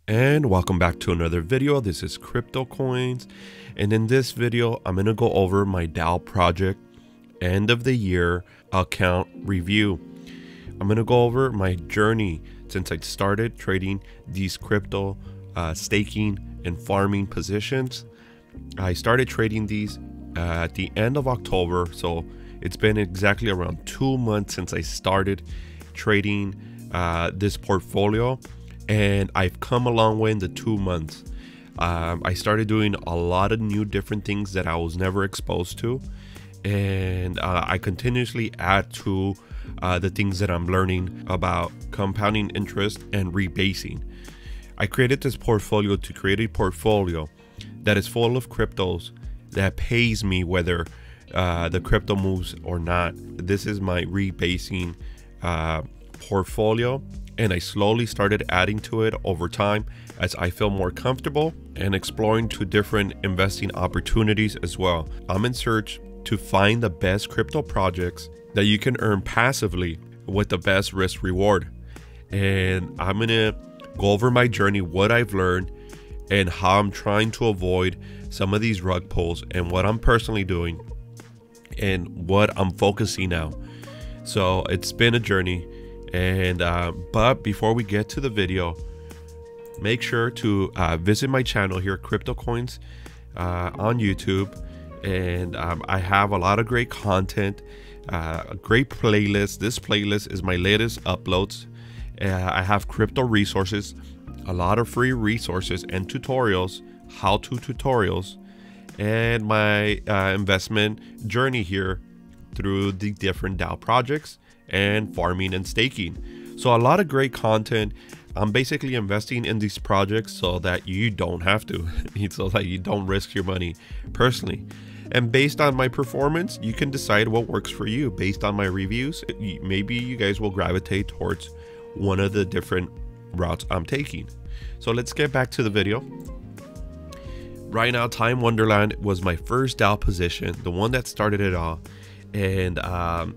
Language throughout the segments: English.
And welcome back to another video. This is Crypto Coins, and in this video I'm going to go over my DAO project end of the year account review. I'm going to go over my journey since I started trading these crypto staking and farming positions. I started trading these at the end of October, so it's been exactly around 2 months since I started trading this portfolio. And I've come a long way in the 2 months. I started doing a lot of new different things that I was never exposed to. And I continuously add to the things that I'm learning about compounding interest and rebasing. I created this portfolio to create a portfolio that is full of cryptos that pays me whether the crypto moves or not. This is my rebasing portfolio. And I slowly started adding to it over time as I feel more comfortable and exploring to different investing opportunities as well. I'm in search to find the best crypto projects that you can earn passively with the best risk reward. And I'm gonna go over my journey, what I've learned, and how I'm trying to avoid some of these rug pulls and what I'm personally doing and what I'm focusing now. So it's been a journey. And but before we get to the video, make sure to visit my channel here, Crypto Coins, on YouTube. And I have a lot of great content, a great playlist. This playlist is my latest uploads. I have crypto resources, a lot of free resources and tutorials, how-to tutorials, and my investment journey here through the different DAO projects and farming and staking. So a lot of great content. I'm basically investing in these projects so that you don't have to, so that you don't risk your money personally. And based on my performance, you can decide what works for you. Based on my reviews, maybe you guys will gravitate towards one of the different routes I'm taking. So let's get back to the video. Right now, Time Wonderland was my first DAO position, the one that started it all. And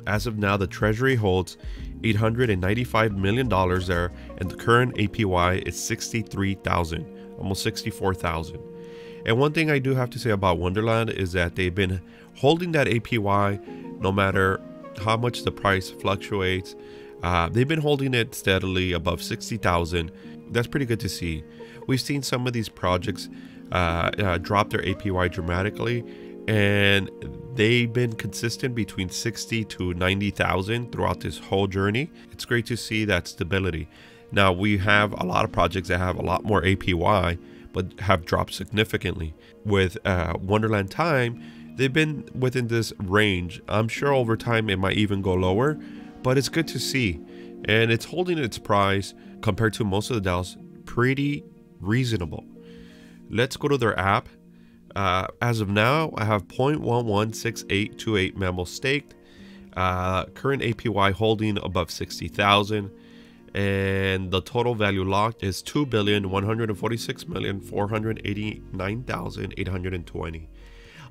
as of now, the treasury holds $895 million there, and the current APY is 63,000, almost 64,000. And one thing I do have to say about Wonderland is that they've been holding that APY no matter how much the price fluctuates. They've been holding it steadily above 60,000. That's pretty good to see. We've seen some of these projects drop their APY dramatically, and they've been consistent between 60 to 90,000 throughout this whole journey. It's great to see that stability. Now we have a lot of projects that have a lot more APY but have dropped significantly. With Wonderland Time, they've been within this range. I'm sure over time it might even go lower, but it's good to see. And it's holding its price compared to most of the DAOs pretty reasonable. Let's go to their app. As of now, I have 0.116828 memo staked, current APY holding above 60,000, and the total value locked is 2,146,489,820.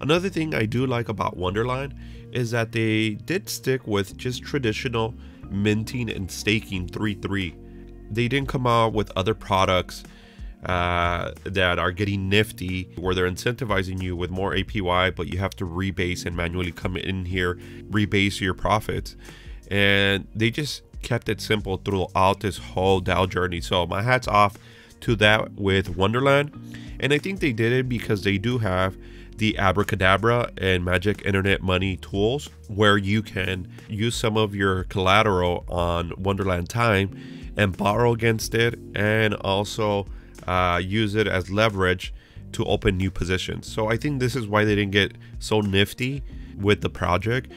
Another thing I do like about Wonderland is that they did stick with just traditional minting and staking 3-3. They didn't come out with other products that are getting nifty, where they're incentivizing you with more APY, but you have to rebase and manually come in here, rebase your profits. And they just kept it simple throughout this whole DAO journey. So my hat's off to that with Wonderland. And I think they did it because they do have the abracadabra and magic internet money tools where you can use some of your collateral on Wonderland Time and borrow against it, and also use it as leverage to open new positions. So I think this is why they didn't get so nifty with the project,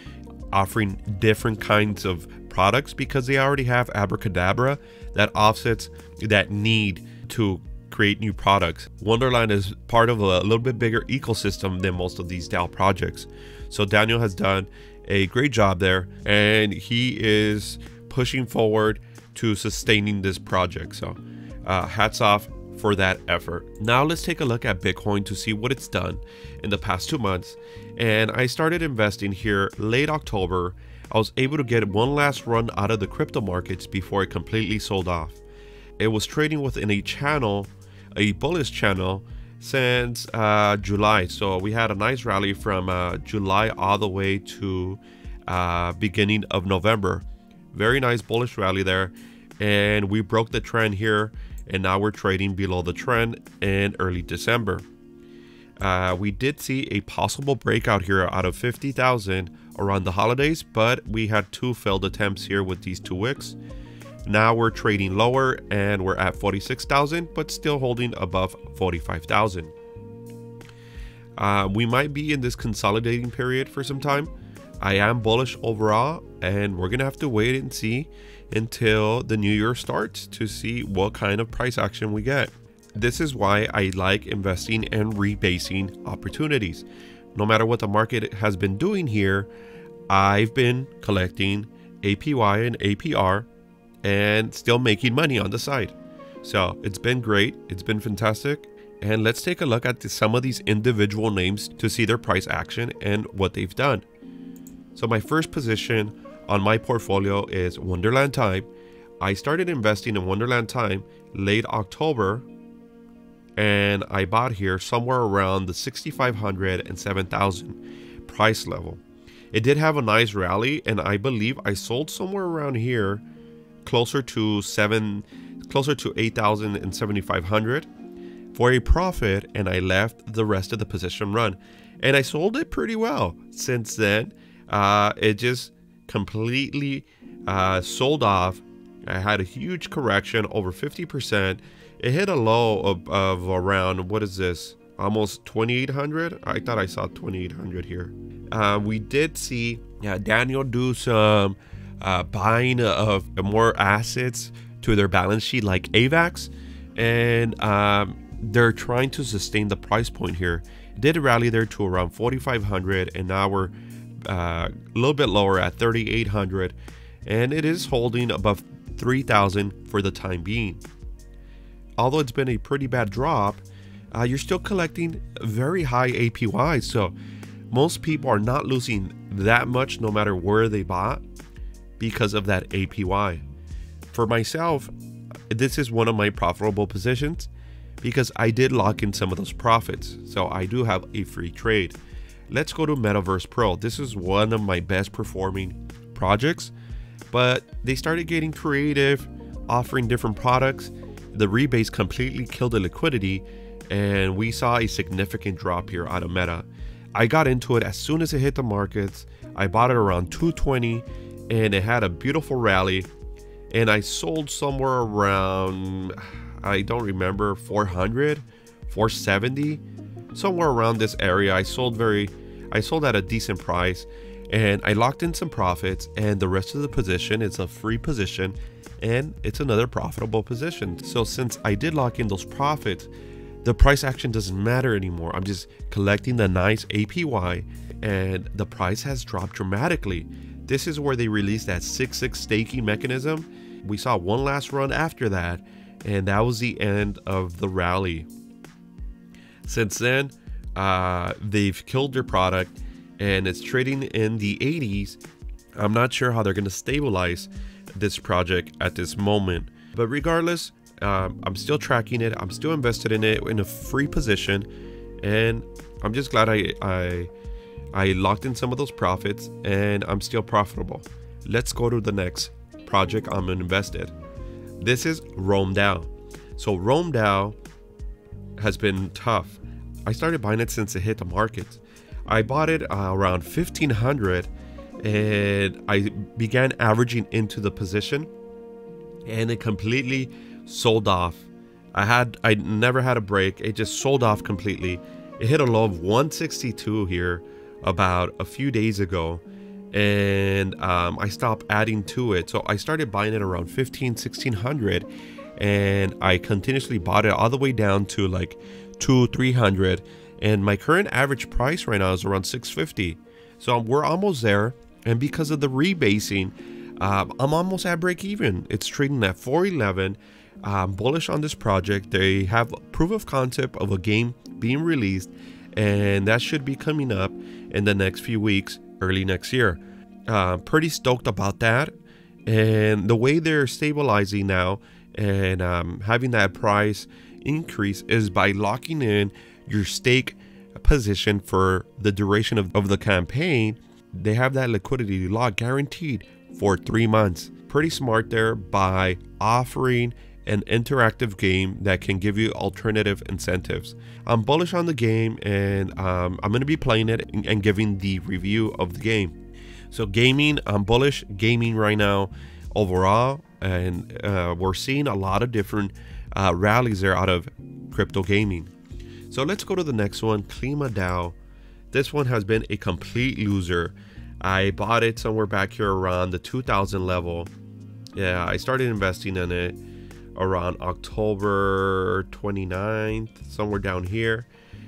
offering different kinds of products, because they already have abracadabra that offsets that need to create new products. Wonderland is part of a little bit bigger ecosystem than most of these DAO projects. So Daniel has done a great job there, and he is pushing forward to sustaining this project. So hats off for that effort. Now let's take a look at Bitcoin to see what it's done in the past 2 months. And I started investing here late October. I was able to get one last run out of the crypto markets before it completely sold off. It was trading within a channel a bullish channel since July. So we had a nice rally from July all the way to beginning of November. Very nice bullish rally there, and we broke the trend here, and now we're trading below the trend in early December. We did see a possible breakout here out of 50,000 around the holidays, but we had 2 failed attempts here with these 2 wicks. Now we're trading lower and we're at 46,000, but still holding above 45,000. We might be in this consolidating period for some time. I am bullish overall, and we're gonna have to wait and see until the new year starts to see what kind of price action we get. This is why I like investing and rebasing opportunities. No matter what the market has been doing here, I've been collecting APY and APR and still making money on the side. So it's been great, it's been fantastic. And let's take a look at some of these individual names to see their price action and what they've done. So my first position on my portfolio is Wonderland Time. I started investing in Wonderland Time late October, and I bought here somewhere around the 6,500 and 7,000 price level. It did have a nice rally, and I believe I sold somewhere around here, closer to 8,000 and 7,500 for a profit, and I left the rest of the position run, and I sold it pretty well. Since then, it just completely sold off. I had a huge correction, over 50%. It hit a low of around, what is this, almost 2,800. I thought I saw 2,800 here. We did see Daniel do some buying of more assets to their balance sheet, like AVAX, and they're trying to sustain the price point here. It did rally there to around 4,500, and now we're a little bit lower at 3,800, and it is holding above 3,000 for the time being. Although it's been a pretty bad drop, you're still collecting very high APY, so most people are not losing that much no matter where they bought because of that APY. For myself, this is one of my profitable positions because I did lock in some of those profits, so I do have a free trade. Let's go to Metaverse Pro. This is one of my best performing projects, but they started getting creative, offering different products. The rebase completely killed the liquidity, and we saw a significant drop here out of Meta. I got into it as soon as it hit the markets. I bought it around 220, and it had a beautiful rally, and I sold somewhere around, I don't remember, 400, 470, somewhere around this area. I sold at a decent price, and I locked in some profits, and the rest of the position is a free position, and it's another profitable position. So since I did lock in those profits, the price action doesn't matter anymore. I'm just collecting the nice APY, and the price has dropped dramatically. This is where they released that 6/6 staking mechanism. We saw one last run after that, and that was the end of the rally. Since then, they've killed their product, and it's trading in the 80s. I'm not sure how they're going to stabilize this project at this moment, but regardless, I'm still tracking it. I'm still invested in it in a free position, and I'm just glad I locked in some of those profits, and I'm still profitable. Let's go to the next project I'm invested. This is DAO. So DAO has been tough. I started buying it since it hit the market. I bought it around 1,500, and I began averaging into the position, and it completely sold off. I never had a break. It just sold off completely. It hit a low of 162 here about a few days ago, and I stopped adding to it. So I started buying it around 1,600, and I continuously bought it all the way down to like 200-300, and my current average price right now is around 650. So we're almost there, and because of the rebasing, I'm almost at break even. It's trading at 411. I'm bullish on this project. They have proof of concept of a game being released, and that should be coming up in the next few weeks, early next year. Pretty stoked about that, and the way they're stabilizing now and having that price increase is by locking in your stake position for the duration of the campaign. They have that liquidity lock guaranteed for 3 months. Pretty smart there by offering an interactive game that can give you alternative incentives. I'm bullish on the game, and I'm going to be playing it and giving the review of the game. So gaming, I'm bullish gaming right now overall, and we're seeing a lot of different rallies there out of crypto gaming. So let's go to the next one, limadow. This one has been a complete loser. I bought it somewhere back here around the 2000 level. Yeah, I started investing in it around October 29th, somewhere down here.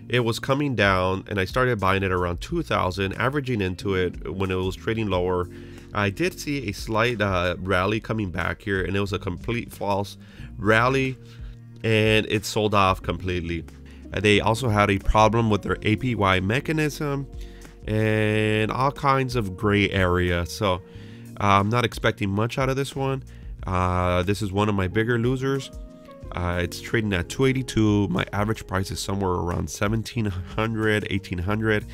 It was coming down, and I started buying it around 2000, averaging into it when it was trading lower. I did see a slight rally coming back here, and it was a complete false rally, and it sold off completely. They also had a problem with their APY mechanism and all kinds of gray area. So I'm not expecting much out of this one. This is one of my bigger losers. It's trading at 282. My average price is somewhere around 1700, 1800.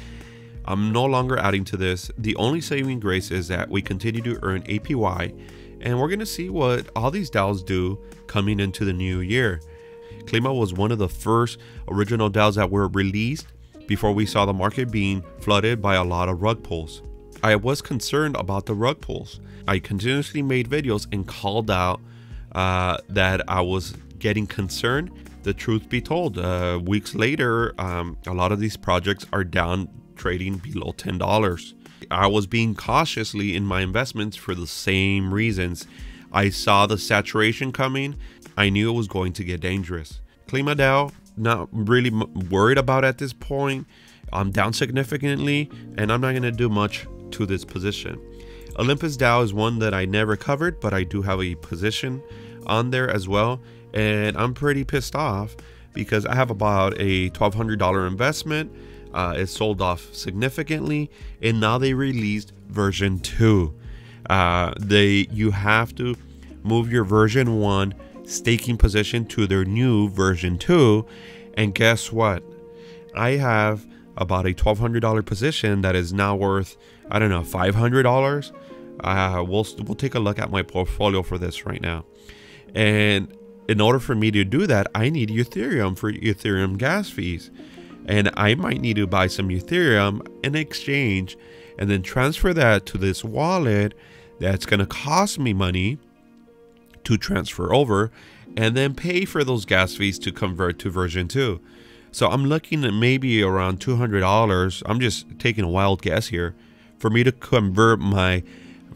I'm no longer adding to this. The only saving grace is that we continue to earn APY, and we're going to see what all these DAOs do coming into the new year. Klima was one of the first original DAOs that were released before we saw the market being flooded by a lot of rug pulls. I was concerned about the rug pulls. I continuously made videos and called out that I was getting concerned. The truth be told, weeks later, a lot of these projects are down, trading below $10. I was being cautiously in my investments for the same reasons. I saw the saturation coming. I knew it was going to get dangerous. limadow, not really worried about at this point. I'm down significantly, and I'm not going to do much to this position. Olympus Down is one that I never covered, but I do have a position on there as well, and I'm pretty pissed off because I have about a $1,200 investment. It sold off significantly, and now they released version 2. You have to move your version 1 staking position to their new version 2, and guess what? I have about a $1,200 position that is now worth, I don't know, $500. We'll take a look at my portfolio for this right now, and in order for me to do that, I need Ethereum for Ethereum gas fees, and I might need to buy some Ethereum in exchange and then transfer that to this wallet that's going to cost me money to transfer over, and then pay for those gas fees to convert to version 2. So I'm looking at maybe around $200. I'm just taking a wild guess here for me to convert my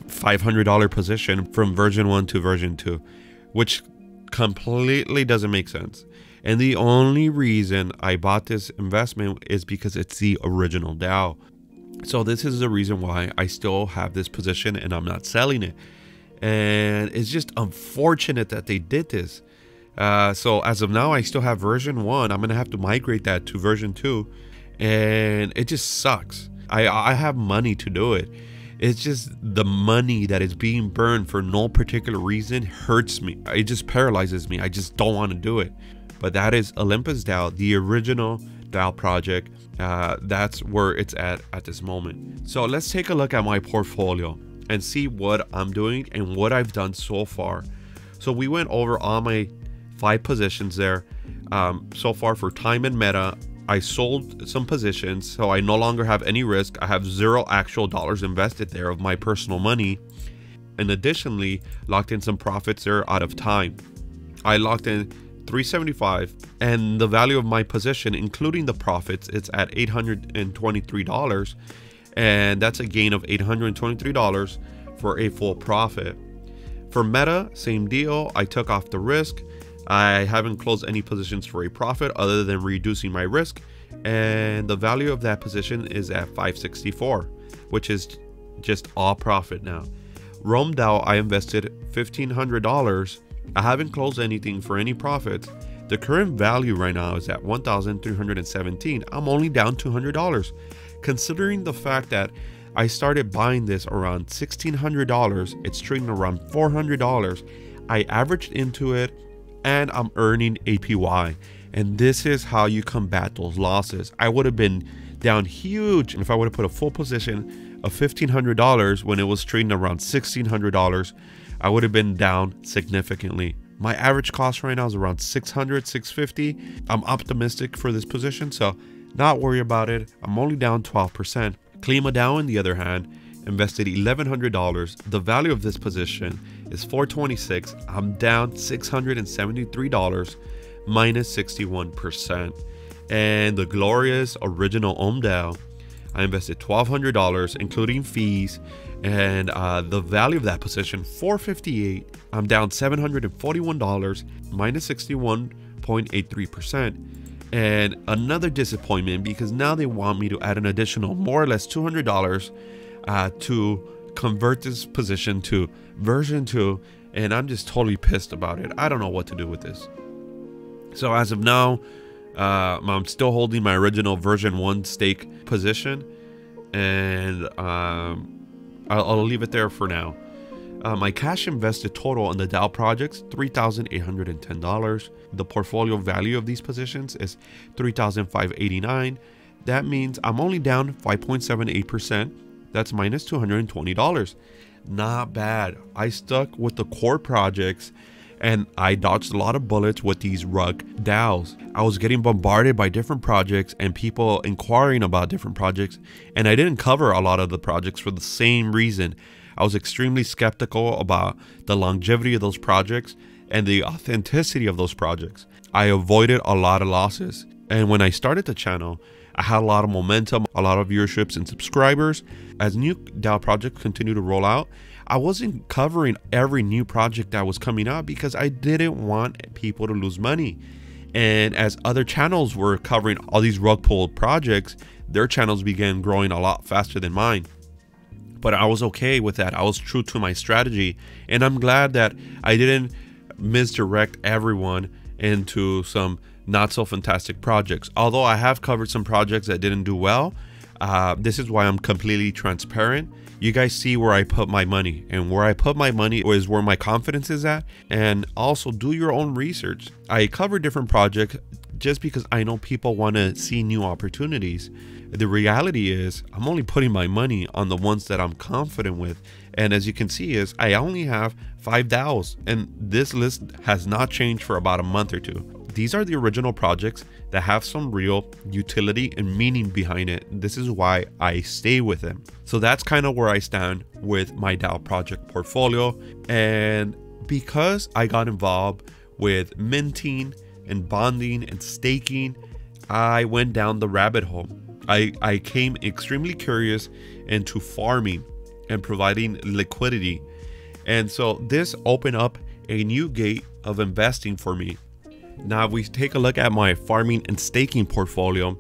$500 position from version 1 to version 2, which completely doesn't make sense. And the only reason I bought this investment is because it's the original DAO. So this is the reason why I still have this position and I'm not selling it. And it's just unfortunate that they did this. So as of now, I still have version 1. I'm going to have to migrate that to version 2. And it just sucks. I have money to do it. It's just the money that is being burned for no particular reason hurts me. It just paralyzes me. I just don't want to do it. But that is Olympus Down, the original DAO project. That's where it's at this moment. So let's take a look at my portfolio and see what I'm doing and what I've done so far. So we went over all my 5 positions there. So far for Time and Meta, I sold some positions, so I no longer have any risk. I have 0 actual dollars invested there of my personal money, and additionally locked in some profits there out of Time. I locked in $375, and the value of my position, including the profits, it's at $823, and that's a gain of $823 for a full profit. For Meta, same deal. I took off the risk. I haven't closed any positions for a profit other than reducing my risk, and the value of that position is at $564, which is just all profit now. DAO, I invested $1,500. I haven't closed anything for any profits. The current value right now is at $1,317. I'm only down $200. Considering the fact that I started buying this around $1,600, it's trading around $400. I averaged into it and I'm earning APY. And this is how you combat those losses. I would have been down huge if I would have put a full position of $1,500 when it was trading around $1,600. I would have been down significantly. My average cost right now is around $600, $650. I'm optimistic for this position, so not worry about it. I'm only down 12%. Limadow, on the other hand, invested $1,100. The value of this position is $426. I'm down $673, minus 61%. And the glorious original DAO, I invested $1,200, including fees, and the value of that position, $458. I'm down $741, minus 61.83%. And another disappointment, because now they want me to add an additional more or less $200 to convert this position to version 2, and I'm just totally pissed about it. I don't know what to do with this. So as of now, I'm still holding my original version 1 stake position, and I'll leave it there for now. My cash invested total on the DAO projects, $3,810. The portfolio value of these positions is $3,589. That means I'm only down 5.78%. That's minus $220. Not bad. I stuck with the core projects, and I dodged a lot of bullets with these rug DAOs. I was getting bombarded by different projects and people inquiring about different projects, and I didn't cover a lot of the projects for the same reason. I was extremely skeptical about the longevity of those projects and the authenticity of those projects. I avoided a lot of losses. And when I started the channel, I had a lot of momentum, a lot of viewerships and subscribers. As new DAO projects continue to roll out, I wasn't covering every new project that was coming out because I didn't want people to lose money. And as other channels were covering all these rug pull projects, their channels began growing a lot faster than mine. But I was okay with that. I was true to my strategy, and I'm glad that I didn't misdirect everyone into some not so fantastic projects. Although I have covered some projects that didn't do well, this is why I'm completely transparent. You guys see where I put my money, and where I put my money is where my confidence is at. And also do your own research. I cover different projects just because I know people want to see new opportunities. The reality is I'm only putting my money on the ones that I'm confident with. And as you can see is I only have 5 DAOs, and this list has not changed for about a month or two. These are the original projects that have some real utility and meaning behind it. This is why I stay with them. So that's kind of where I stand with my DAO project portfolio. And because I got involved with minting and bonding and staking, I went down the rabbit hole. I came extremely curious into farming and providing liquidity. And so this opened up a new gate of investing for me. Now, if we take a look at my farming and staking portfolio,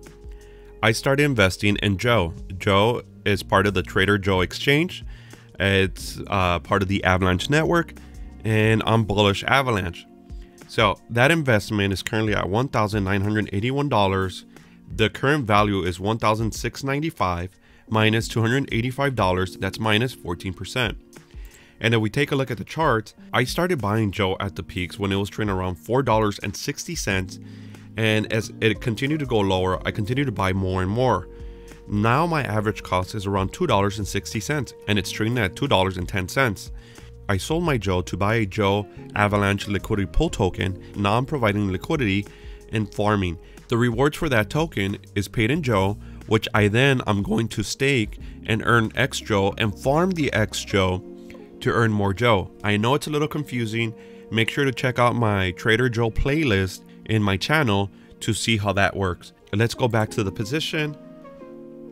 I started investing in Joe. Joe is part of the Trader Joe exchange. It's part of the Avalanche network, and I'm bullish Avalanche. So that investment is currently at $1,981. The current value is $1,695 minus $285. That's minus 14%. And if we take a look at the charts, I started buying Joe at the peaks when it was trading around $4.60. And as it continued to go lower, I continued to buy more and more. Now my average cost is around $2.60, and it's trading at $2.10. I sold my Joe to buy a Joe Avalanche liquidity pool token. Now I'm providing liquidity and farming. The rewards for that token is paid in Joe, which I'm going to stake and earn X Joe and farm the X Joe to earn more Joe. I know it's a little confusing. Make sure to check out my Trader Joe playlist in my channel to see how that works. Let's go back to the position,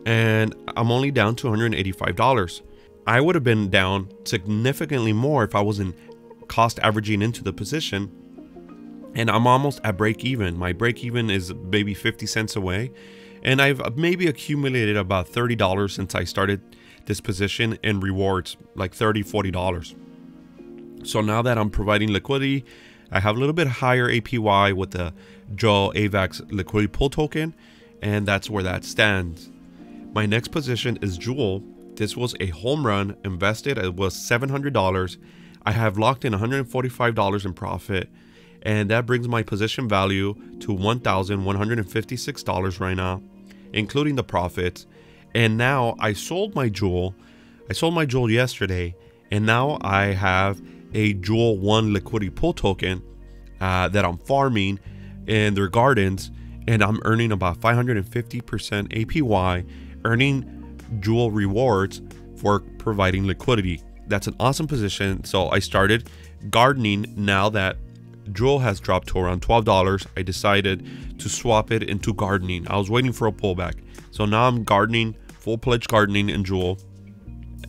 and I'm only down $285. I would have been down significantly more if I wasn't cost averaging into the position, and I'm almost at break even. My break even is maybe 50 cents away, and I've maybe accumulated about $30 since I started this position in rewards, like $30, $40. So now that I'm providing liquidity, I have a little bit higher APY with the Joe AVAX liquidity pool token, and that's where that stands. My next position is Jewel. This was a home run invested. It was $700. I have locked in $145 in profit, and that brings my position value to $1,156 right now, including the profits. And now I sold my jewel. I sold my jewel yesterday, and now I have a Jewel 1 liquidity pool token that I'm farming in their gardens, and I'm earning about 550% APY, earning jewel rewards for providing liquidity. That's an awesome position. So I started gardening. Now that jewel has dropped to around $12, I decided to swap it into gardening. I was waiting for a pullback, so now I'm gardening, full-fledged gardening in jewel.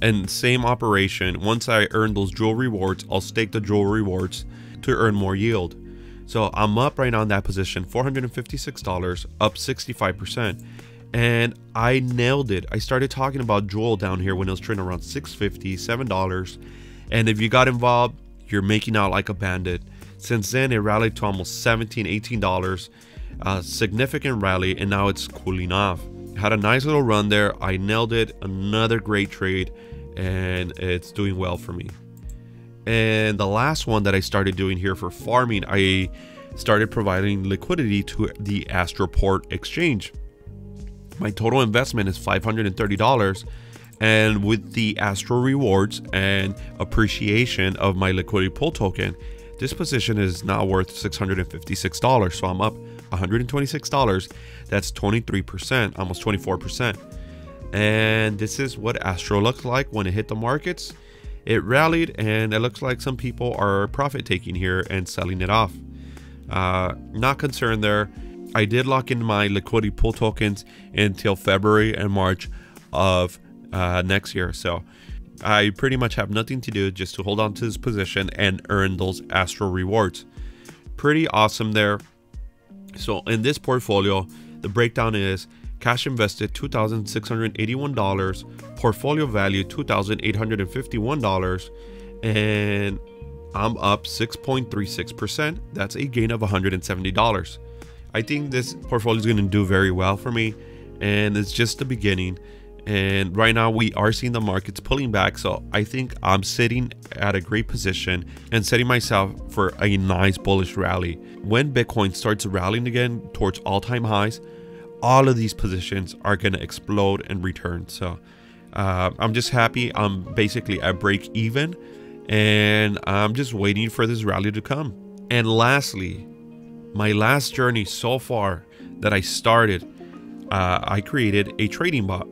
And same operation, once I earn those jewel rewards, I'll stake the jewel rewards to earn more yield. So I'm up right now in that position, $456, up 65%. And I nailed it. I started talking about jewel down here when it was trading around $6.50, $7. And if you got involved, you're making out like a bandit. Since then, it rallied to almost $17, $18. Significant rally, and now it's cooling off. Had a nice little run there. I nailed it. Another great trade, and it's doing well for me. And the last one that I started doing here for farming, I started providing liquidity to the Astroport exchange. My total investment is $530, and with the Astro rewards and appreciation of my liquidity pool token, this position is now worth $656. So I'm up $126. That's 23%, almost 24%. And this is what Astro looks like when it hit the markets. It rallied, and it looks like some people are profit taking here and selling it off. Not concerned there. I did lock in my liquidity pool tokens until February and March of next year. So I pretty much have nothing to do, just to hold on to this position and earn those Astro rewards. Pretty awesome there. So in this portfolio, the breakdown is cash invested $2,681, portfolio value $2,851, and I'm up 6.36%. That's a gain of $170. I think this portfolio is going to do very well for me, and it's just the beginning. And right now we are seeing the markets pulling back, so I think I'm sitting at a great position and setting myself for a nice bullish rally. When Bitcoin starts rallying again towards all-time highs, all of these positions are going to explode and return. So I'm just happy. I'm basically at break even, and I'm just waiting for this rally to come. And lastly, my last journey so far that I started, I created a trading bot.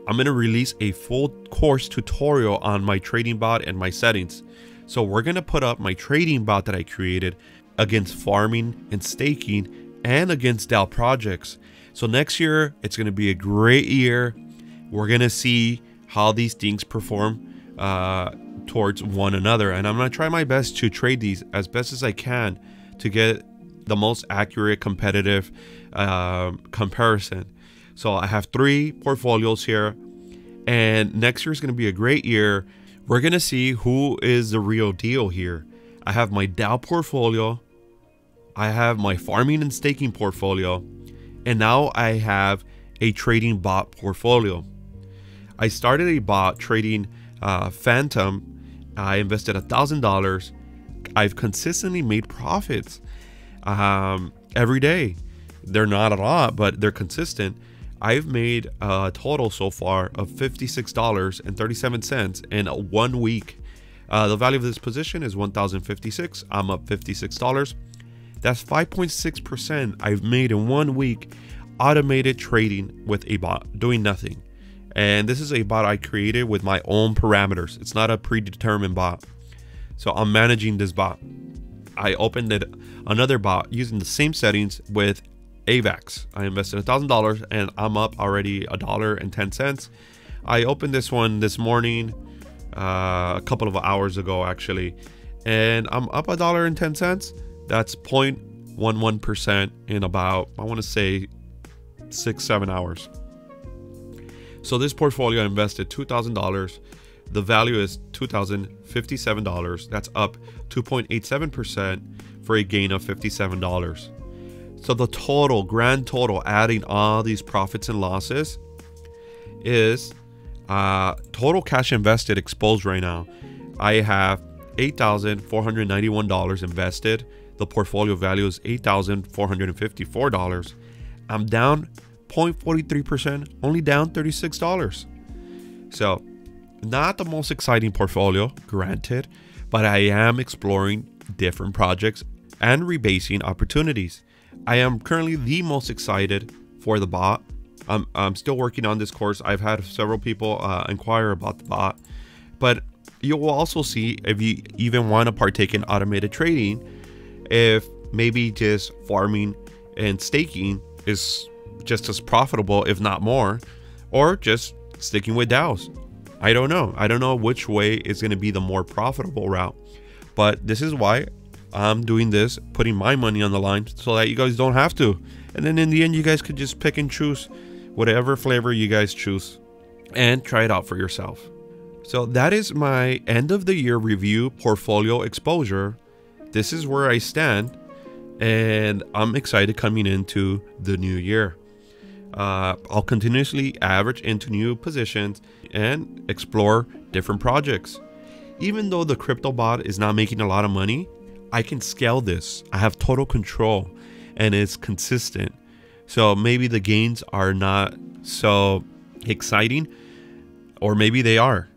I'm going to release a full course tutorial on my trading bot and my settings. So we're going to put up my trading bot that I created against farming and staking and against DAO projects. So next year, it's going to be a great year. We're going to see how these things perform towards one another. And I'm going to try my best to trade these as best as I can to get the most accurate competitive comparison. So I have 3 portfolios here, and next year is going to be a great year. We're going to see who is the real deal here. I have my DAO portfolio, I have my farming and staking portfolio, and now I have a trading bot portfolio. I started a bot trading Phantom. I invested $1,000. I've consistently made profits every day. They're not a lot, but they're consistent. I've made a total so far of $56.37 in 1 week. The value of this position is $1,056. I'm up $56. That's 5.6% I've made in 1 week, automated trading with a bot, doing nothing. And this is a bot I created with my own parameters. It's not a predetermined bot. So I'm managing this bot. I opened another bot using the same settings with AVAX. I invested $1,000 and I'm up already $1.10. I opened this one this morning, a couple of hours ago actually, and I'm up $1.10. That's 0.11% in about, I want to say 6-7 hours. So this portfolio I invested $2,000. The value is $2,057. That's up 2.87% for a gain of $57. So the total, grand total, adding all these profits and losses, is total cash invested exposed right now. I have $8,491 invested. the portfolio value is $8,454. I'm down 0.43%, only down $36. So not the most exciting portfolio, granted, but I am exploring different projects and rebasing opportunities. I am currently the most excited for the bot. I'm still working on this course. I've had several people inquire about the bot, but you will also see if you even want to partake in automated trading, if maybe just farming and staking is just as profitable, if not more, or just sticking with DAOs. I don't know. I don't know which way is going to be the more profitable route, but this is why I'm doing this, putting my money on the line so that you guys don't have to. And then in the end, you guys could just pick and choose whatever flavor you guys choose and try it out for yourself. So that is my end of the year review portfolio exposure. This is where I stand, and I'm excited coming into the new year. I'll continuously average into new positions and explore different projects. Even though the crypto bot is not making a lot of money, I can scale this. I have total control and it's consistent. So maybe the gains are not so exciting, or maybe they are.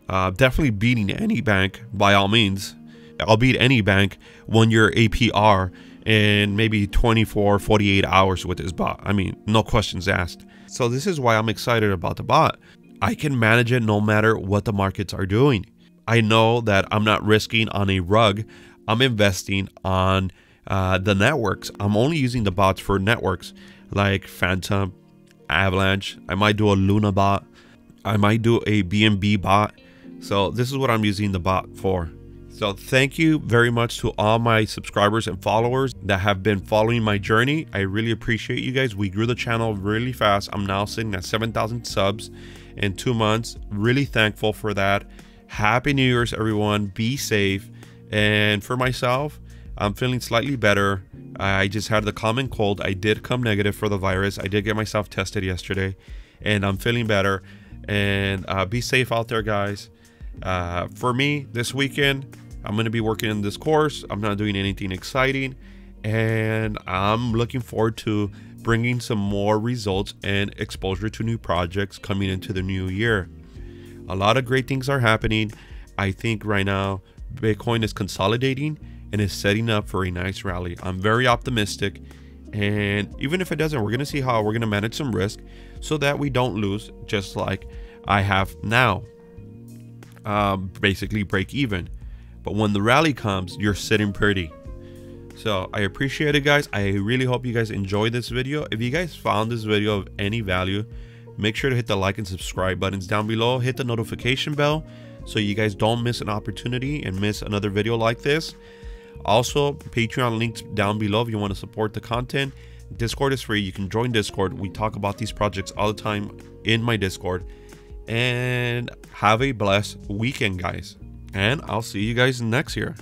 Definitely beating any bank by all means. I'll beat any bank 1 year APR in maybe 24, 48 hours with this bot. I mean, no questions asked. So this is why I'm excited about the bot. I can manage it no matter what the markets are doing. I know that I'm not risking on a rug. I'm investing on the networks. I'm only using the bots for networks like Phantom, Avalanche. I might do a Luna bot. I might do a BNB bot. So this is what I'm using the bot for. So thank you very much to all my subscribers and followers that have been following my journey. I really appreciate you guys. We grew the channel really fast. I'm now sitting at 7,000 subs in 2 months. Really thankful for that. Happy New Year's, everyone. Be safe. And for myself, I'm feeling slightly better. I just had the common cold. I did come negative for the virus. I did get myself tested yesterday, and I'm feeling better. And be safe out there, guys. For me, this weekend, I'm going to be working in this course. I'm not doing anything exciting, and I'm looking forward to bringing some more results and exposure to new projects coming into the new year. A lot of great things are happening. I think right now Bitcoin is consolidating and is setting up for a nice rally. I'm very optimistic, and even if it doesn't, we're going to see how we're going to manage some risk so that we don't lose, just like I have now. Basically break even. But when the rally comes, you're sitting pretty. So I appreciate it, guys. I really hope you guys enjoyed this video. If you guys found this video of any value, make sure to hit the like and subscribe buttons down below. Hit the notification bell so you guys don't miss an opportunity and miss another video like this. Also, Patreon links down below if you want to support the content. Discord is free. You can join Discord. We talk about these projects all the time in my Discord. And have a blessed weekend, guys. And I'll see you guys next year.